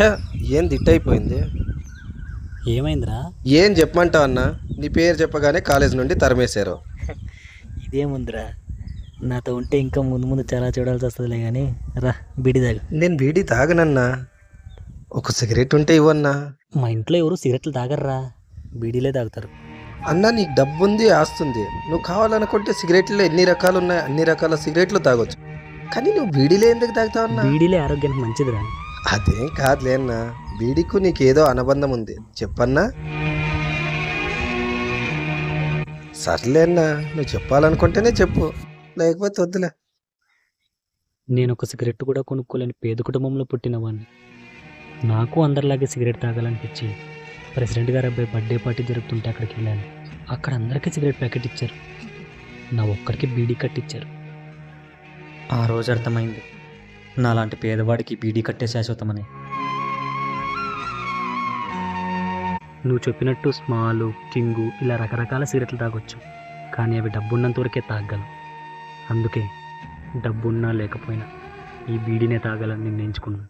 ఛ, ఏం దిట్టయిపోయింది. ఏమైందిరా? ఏం చెప్పమంటావు అన్న, నీ పేరు చెప్పగానే కాలేజ్ నుండి తరిమేశారు. ఇదేముందిరా, నాతో ఉంటే ఇంకా ముందు ముందు చాలా చూడాల్సి వస్తుందిలే. కానీ రా బీడి తాగు. నేను బీడీ తాగనన్నా, ఒక సిగరెట్ ఉంటే ఇవ్వన్నా. మా ఇంట్లో ఎవరు సిగరెట్లు తాగర్రా, బీడీలే తాగుతారు. అన్న నీకు డబ్బు ఉంది, ఆస్తుంది, నువ్వు కావాలనుకుంటే సిగరెట్లో ఎన్ని రకాలు ఉన్నాయి అన్ని రకాల సిగరెట్లు తాగొచ్చు. కానీ నువ్వు బీడీలే ఎందుకు తాగుతావు అన్న? బీడీలే ఆరోగ్యానికి మంచిదిరా. అదేం కాదులే అన్న, బీడీకు నీకేదో అనుబంధం ఉంది, చెప్పన్నా. సర్లే అన్న, నువ్వు చెప్పాలనుకుంటేనే చెప్పు, లేకపోతే వద్దులే. నేను ఒక సిగరెట్ కూడా కొనుక్కోలేని పేద కుటుంబంలో పుట్టినవాడిని. నాకు అందరిలాగే సిగరెట్ తాగాలనిపించి ప్రెసిడెంట్ గారి అబ్బాయి బర్త్డే పార్టీ జరుగుతుంటే అక్కడికి వెళ్ళాను. అక్కడ అందరికీ సిగరెట్ ప్యాకెట్ ఇచ్చారు, నా ఒక్కరికి బీడీ కట్టిచ్చారు. ఆ రోజు అర్థమైంది, నాలాంటి పేదవాడికి బీడీ కట్టే శాశ్వతమని. నువ్వు చెప్పినట్టు స్మాలు, కింగు ఇలా రకరకాల సిగరెట్లు తాగొచ్చు, కానీ అవి డబ్బున్నంత వరకే తాగగలం. అందుకే డబ్బున్నా లేకపోయినా ఈ బీడీనే తాగాలని నిర్ణయించుకున్నాను.